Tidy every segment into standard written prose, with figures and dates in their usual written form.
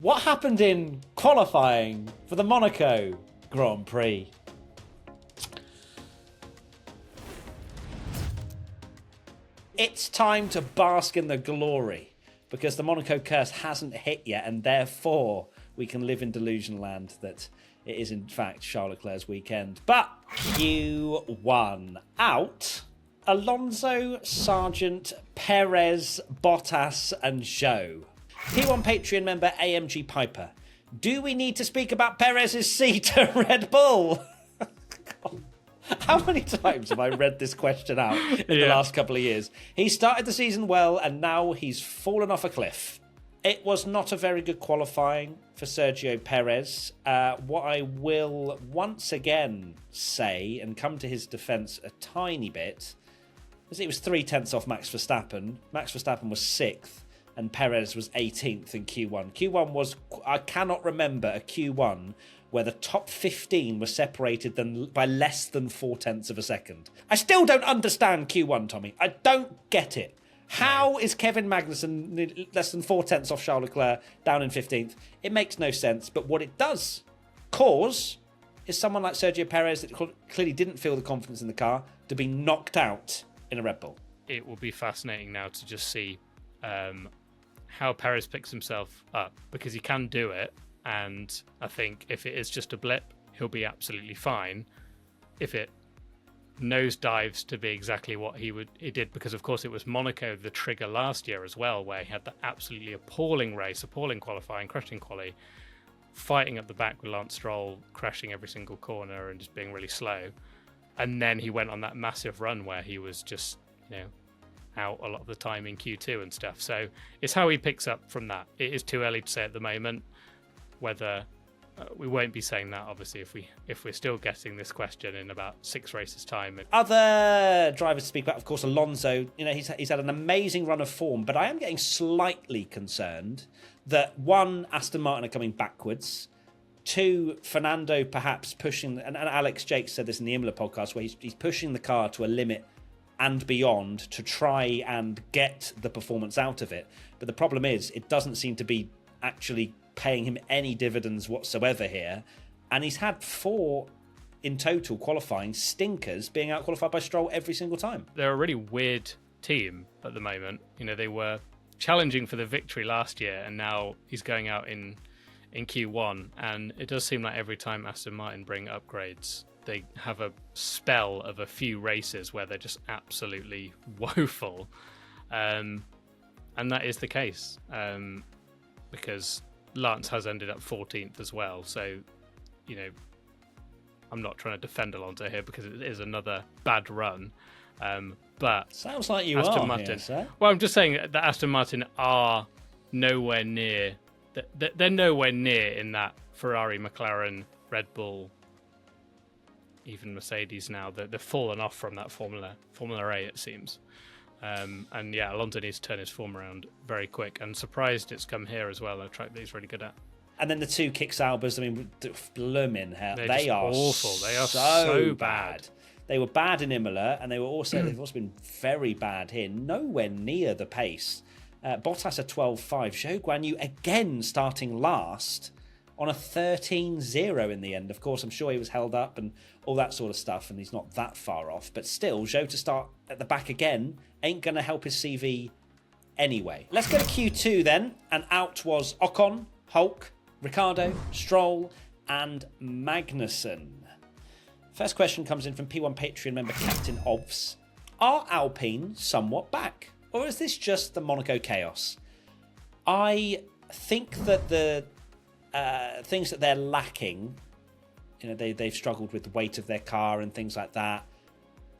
What happened in qualifying for the Monaco Grand Prix? It's time to bask in the glory because the Monaco curse hasn't hit yet, and therefore we can live in delusion land that it is in fact Charles Leclerc's weekend. But Q1 out. Alonso, Sargent, Perez, Bottas and Zhou. P1 Patreon member AMG Piper. Do we need to speak about Perez's seat at Red Bull? How many times have I read this question out in the last couple of years? He started the season well and now he's fallen off a cliff. It was not a very good qualifying for Sergio Perez. What I will once again say, and come to his defence a tiny bit, is it was 0.3 off Max Verstappen. Max Verstappen was 6th. And Perez was 18th in Q1. Q1 was, I cannot remember a Q1 where the top 15 were separated by less than 0.4 of a second. I still don't understand Q1, Tommy. I don't get it. How is Kevin Magnussen less than 0.4 off Charles Leclerc down in 15th? It makes no sense. But what it does cause is someone like Sergio Perez that clearly didn't feel the confidence in the car to be knocked out in a Red Bull. It will be fascinating now to just see how Perez picks himself up, because he can do it, and I think if it is just a blip, he'll be absolutely fine. If it nosedives to be exactly what he did, because of course it was Monaco the trigger last year as well, where he had that absolutely appalling race, appalling qualifying, crashing quali, fighting at the back with Lance Stroll, crashing every single corner and just being really slow. And then he went on that massive run where he was just, out a lot of the time in Q2 and stuff. So it's how he picks up from that. It is too early to say at the moment whether we won't be saying that, obviously, if we're still getting this question in about 6 races time. Other drivers to speak about, of course, Alonso. He's had an amazing run of form, but I am getting slightly concerned that 1, Aston Martin are coming backwards. 2, Fernando perhaps pushing, and Alex Jakes said this in the Imola podcast, where he's pushing the car to a limit and beyond to try and get the performance out of it. But the problem is, it doesn't seem to be actually paying him any dividends whatsoever here. And he's had 4 in total qualifying stinkers, being out-qualified by Stroll every single time. They're a really weird team at the moment. They were challenging for the victory last year, and now he's going out in Q1. And it does seem like every time Aston Martin bring upgrades, they have a spell of a few races where they're just absolutely woeful. And that is the case, because Lance has ended up 14th as well. So, I'm not trying to defend Alonso here because it is another bad run. But sounds like you Aston are Martin. Here, sir. Well, I'm just saying that Aston Martin are nowhere near. They're nowhere near in that Ferrari, McLaren, Red Bull, even Mercedes now. They've fallen off from that Formula A, it seems. And yeah, Alonso needs to turn his form around very quick. And surprised it's come here as well, a track that he's really good at. And then the 2 Kick Saubers, blooming hell. They are awful. They are so bad. They were bad in Imola, and they've also been very bad here. Nowhere near the pace. Bottas a 12.5. Zhou Guanyu again starting last on a 13.0 in the end. Of course, I'm sure he was held up and all that sort of stuff, and he's not that far off. But still, Zhou to start at the back again ain't going to help his CV anyway. Let's go to Q2 then. And out was Ocon, Hulk, Ricciardo, Stroll, and Magnussen. First question comes in from P1 Patreon member Captain Obs. Are Alpine somewhat back? Or is this just the Monaco chaos? I think that the things that they're lacking, they've struggled with the weight of their car and things like that.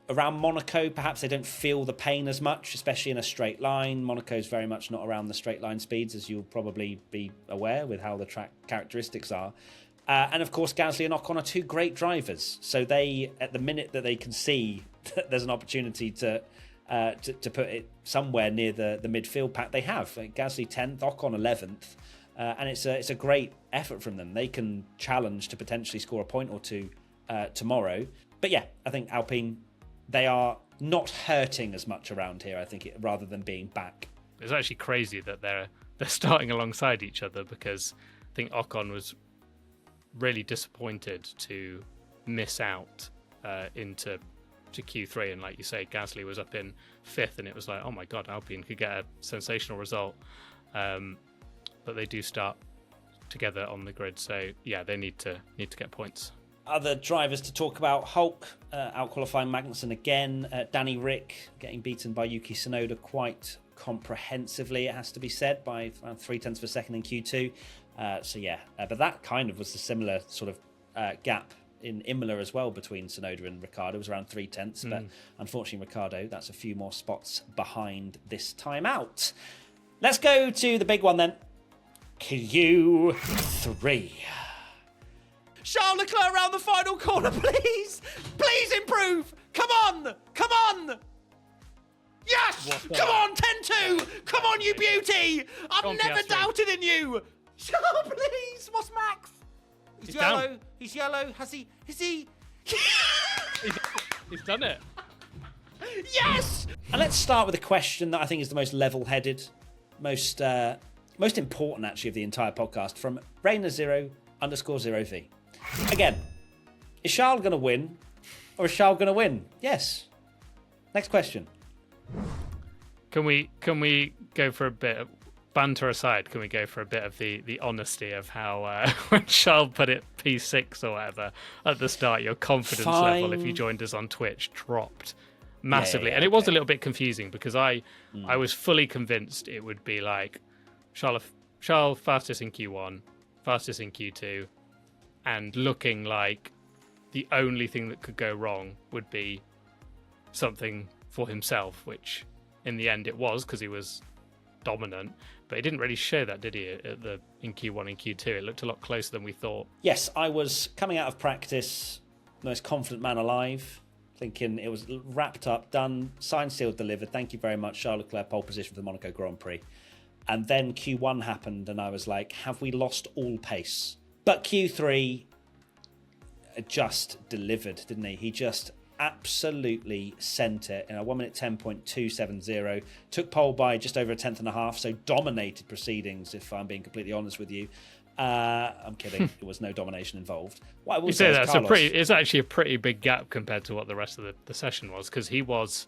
Around Monaco, perhaps they don't feel the pain as much, especially in a straight line. Monaco's very much not around the straight line speeds, as you'll probably be aware with how the track characteristics are. And of course, Gasly and Ocon are 2 great drivers. So they, at the minute that they can see that there's an opportunity to put it somewhere near the midfield pack, they have. Gasly 10th, Ocon 11th. And it's a great effort from them. They can challenge to potentially score a point or 2 tomorrow. But yeah, I think Alpine, they are not hurting as much around here, I think, rather than being back. It's actually crazy that they're they're starting alongside each other, because I think Ocon was really disappointed to miss out into Q3, and like you say, Gasly was up in 5th, and it was like, oh my god, Alpine could get a sensational result, but they do start together on the grid, so yeah, they need to get points. Other drivers to talk about: Hulk out qualifying Magnussen again, Danny Rick getting beaten by Yuki Tsunoda quite comprehensively, it has to be said, by around 0.3 of a second in Q2. But that kind of was a similar sort of gap in Imola as well between Tsunoda and Ricciardo. It was around 0.3, but unfortunately Ricciardo, that's a few more spots behind this time out. Let's go to the big one then. Q3. Charles Leclerc around the final corner, please! Please improve! Come on! Come on! Yes! Come on, 10-2! Come on, you beauty! I've never doubted in you! Charles, please! What's Max? He's yellow. Down. He's yellow. Has he? Is he? He's done it. Yes! And let's start with a question that I think is the most level-headed, most important, actually, of the entire podcast, from Rainer0_0V. Again, is Charles going to win, or is Charles going to win? Yes. Next question. Can we go for a bit of banter aside? Can we go for a bit of the honesty of how when Charles put it P6 or whatever at the start, your confidence level, if you joined us on Twitch, dropped massively, and it was a little bit confusing, because I was fully convinced it would be like Charles fastest in Q1, fastest in Q2, and looking like the only thing that could go wrong would be something for himself, which in the end it was, because he was dominant, but he didn't really show that, did he, in Q1 and Q2? It looked a lot closer than we thought. Yes, I was coming out of practice, the most confident man alive, thinking it was wrapped up, done, signed, sealed, delivered. Thank you very much, Charles Leclerc, pole position for the Monaco Grand Prix. And then Q1 happened, and I was like, have we lost all pace? But Q3 just delivered, didn't he? He just absolutely sent it in a 1 minute 10.270. Took pole by just over a tenth and a half, so dominated proceedings, if I'm being completely honest with you. I'm kidding. There was no domination involved. What I will say is it's actually a pretty big gap compared to what the rest of the session was, because he was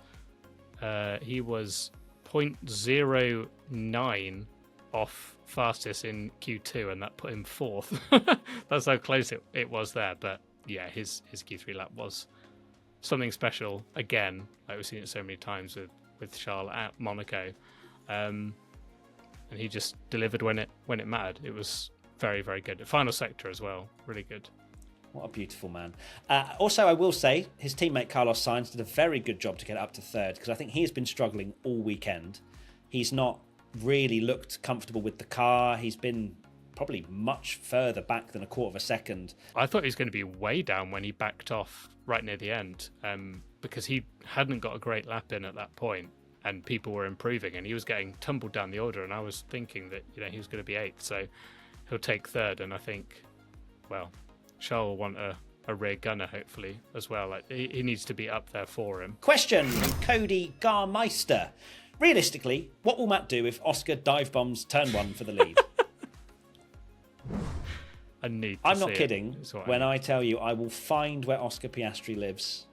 0.09 off fastest in Q2, and that put him 4th. That's how close it was there. But yeah, his Q3 lap was something special again. Like we've seen it so many times with Charles at Monaco, and he just delivered when it mattered. It was very, very good. The final sector as well, really good. What a beautiful man. Also, I will say his teammate Carlos Sainz did a very good job to get up to 3rd, because I think he has been struggling all weekend. He's not really looked comfortable with the car. He's been probably much further back than a quarter of a second. I thought he was going to be way down when he backed off right near the end, because he hadn't got a great lap in at that point, and people were improving, and he was getting tumbled down the order, and I was thinking that he was going to be 8th, so he'll take 3rd, and I think, well, Charles will want a rear gunner hopefully as well. Like he needs to be up there for him. Question from Cody Garmeister. Realistically, what will Matt do if Oscar dive bombs turn 1 for the lead? I'm not kidding when I tell you I will find where Oscar Piastri lives,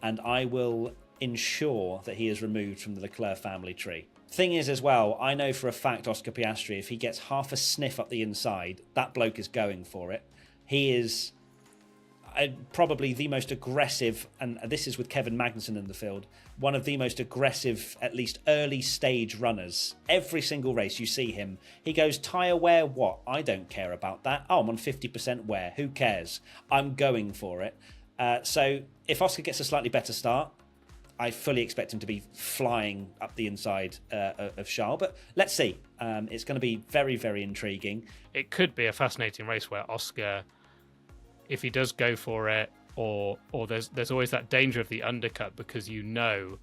and I will ensure that he is removed from the Leclerc family tree. Thing is as well, I know for a fact Oscar Piastri, if he gets half a sniff up the inside, that bloke is going for it. He is probably the most aggressive, and this is with Kevin Magnussen in the field, one of the most aggressive, at least early stage runners. Every single race you see him, he goes, tyre wear what? I don't care about that. Oh, I'm on 50% wear. Who cares? I'm going for it. So if Oscar gets a slightly better start, I fully expect him to be flying up the inside of Charles. But let's see. It's going to be very, very intriguing. It could be a fascinating race where Oscar, if he does go for it, or there's always that danger of the undercut, because you know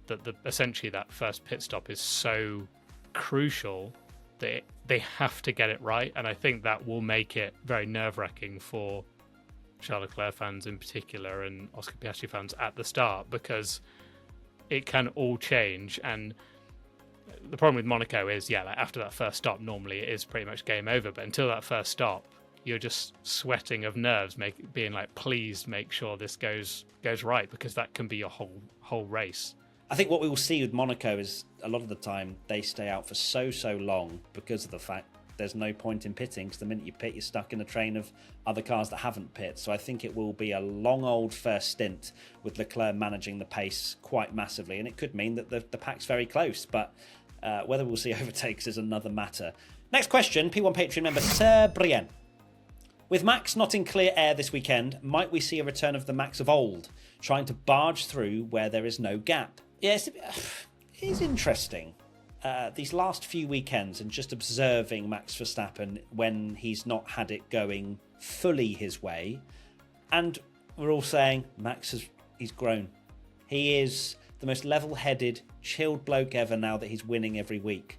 that essentially that first pit stop is so crucial that they have to get it right, and I think that will make it very nerve-wracking for Charles Leclerc fans in particular and Oscar Piastri fans at the start, because it can all change. And the problem with Monaco is, like after that first stop, normally it is pretty much game over. But until that first stop, you're just sweating of nerves, being like, please make sure this goes right, because that can be your whole race. I think what we will see with Monaco is a lot of the time they stay out for so long because of the fact there's no point in pitting, because the minute you pit, you're stuck in a train of other cars that haven't pit. So I think it will be a long old first stint with Leclerc managing the pace quite massively, and it could mean that the pack's very close, but whether we'll see overtakes is another matter. Next question, P1 Patreon member Sir Brienne. With Max not in clear air this weekend, might we see a return of the Max of old, trying to barge through where there is no gap? Yes, it is interesting. These last few weekends and just observing Max Verstappen when he's not had it going fully his way, and we're all saying he's grown. He is the most level-headed, chilled bloke ever now that he's winning every week.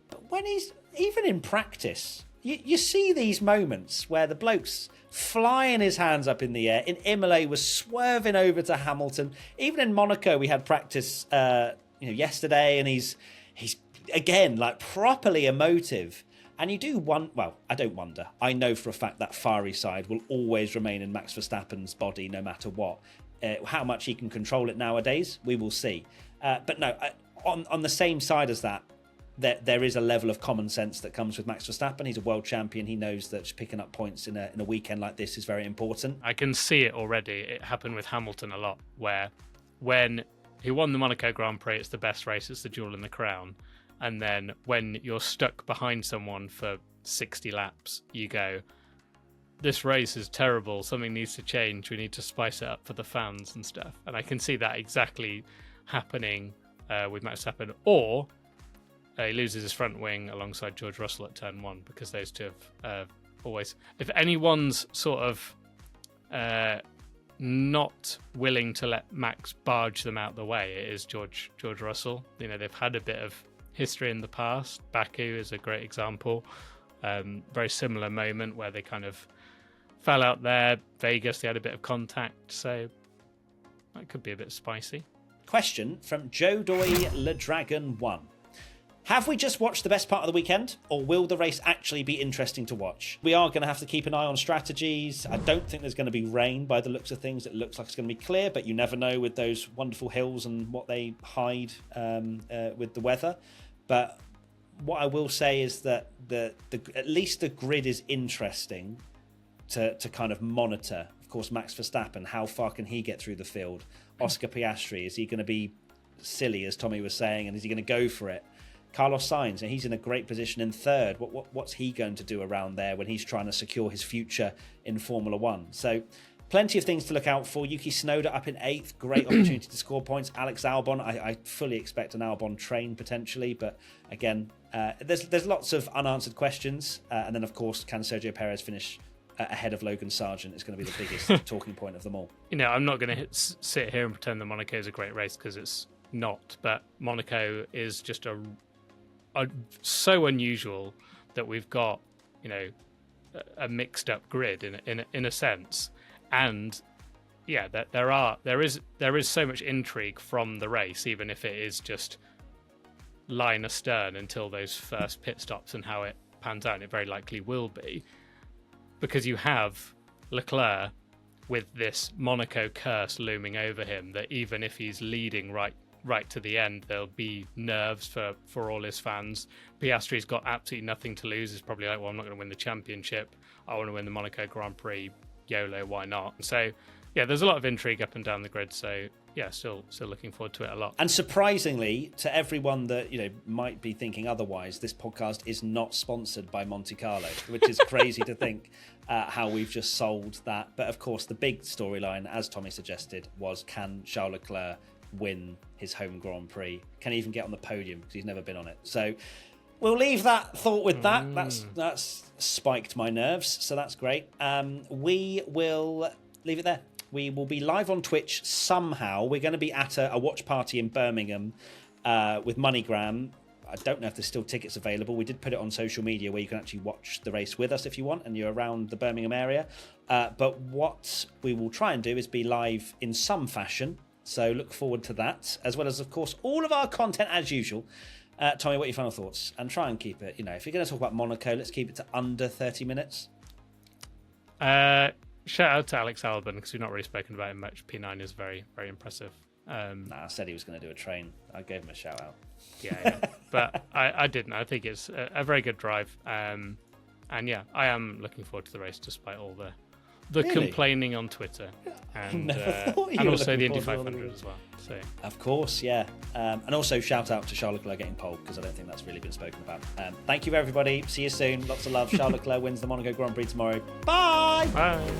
But when he's even in practice, you see these moments where the bloke's flying his hands up in the air. In Imola, he was swerving over to Hamilton. Even in Monaco, we had practice yesterday, and he's again like properly emotive. And you do I don't wonder. I know for a fact that fiery side will always remain in Max Verstappen's body no matter what. How much he can control it nowadays, we will see. But no, on the same side as that, there is a level of common sense that comes with Max Verstappen. He's a world champion. He knows that just picking up points in a weekend like this is very important. I can see it already. It happened with Hamilton a lot, where when he won the Monaco Grand Prix, it's the best race, it's the jewel in the crown. And then when you're stuck behind someone for 60 laps, you go, this race is terrible, something needs to change, we need to spice it up for the fans and stuff. And I can see that exactly happening with Max Verstappen. Or he loses his front wing alongside George Russell at turn 1, because those two have always... If anyone's sort of not willing to let Max barge them out the way, it is George Russell. They've had a bit of history in the past. Baku is a great example. Very similar moment where they kind of fell out there. Vegas, they had a bit of contact, so that could be a bit spicy. Question from Joe Doy Le Dragon 1. Have we just watched the best part of the weekend, or will the race actually be interesting to watch? We are going to have to keep an eye on strategies. I don't think there's going to be rain by the looks of things. It looks like it's going to be clear, but you never know with those wonderful hills and what they hide with the weather. But what I will say is that at least the grid is interesting to kind of monitor. Of course, Max Verstappen, how far can he get through the field? Oscar Piastri, is he going to be silly, as Tommy was saying, and is he going to go for it? Carlos Sainz, he's in a great position in third. What's he going to do around there when he's trying to secure his future in Formula One? So plenty of things to look out for. Yuki Tsunoda up in 8th. Great opportunity to score points. Alex Albon, I fully expect an Albon train potentially. But again, there's lots of unanswered questions. And then, of course, can Sergio Perez finish ahead of Logan Sargent? Is going to be the biggest talking point of them all. I'm not going to sit here and pretend that Monaco is a great race, because it's not. But Monaco is just so unusual that we've got a mixed up grid in a sense, and there is so much intrigue from the race, even if it is just line astern until those first pit stops, and how it pans out. And it very likely will be, because you have Leclerc with this Monaco curse looming over him, that even if he's leading right to the end, there'll be nerves for all his fans. Piastri's got absolutely nothing to lose. He's probably like, well, I'm not going to win the championship. I want to win the Monaco Grand Prix. YOLO, why not? So, yeah, there's a lot of intrigue up and down the grid. So, yeah, still looking forward to it a lot. And surprisingly, to everyone that might be thinking otherwise, this podcast is not sponsored by Monte Carlo, which is crazy to think how we've just sold that. But of course, the big storyline, as Tommy suggested, was, can Charles Leclerc win his home Grand Prix? Can he even get on the podium, because he's never been on it? So we'll leave that thought with that. That's spiked my nerves, so that's great. We will leave it there. We will be live on Twitch somehow. We're going to be at a watch party in Birmingham with MoneyGram. I don't know if there's still tickets available. We did put it on social media where you can actually watch the race with us if you want and you're around the Birmingham area. But what we will try and do is be live in some fashion. So look forward to that, as well as, of course, all of our content as usual. Tommy, what are your final thoughts? And try and keep it, if you're going to talk about Monaco, let's keep it to under 30 minutes. Shout out to Alex Albon, because we've not really spoken about him much. P9 is very, very impressive. I said he was going to do a train. I gave him a shout out. Yeah. But I didn't. I think it's a very good drive. And yeah, I am looking forward to the race despite all the really? Complaining on Twitter. And also the Indy 500 as well. So. Of course, yeah. And also shout out to Charles Leclerc getting pole, because I don't think that's really been spoken about. Thank you, everybody. See you soon. Lots of love. Charles Leclerc wins the Monaco Grand Prix tomorrow. Bye! Bye!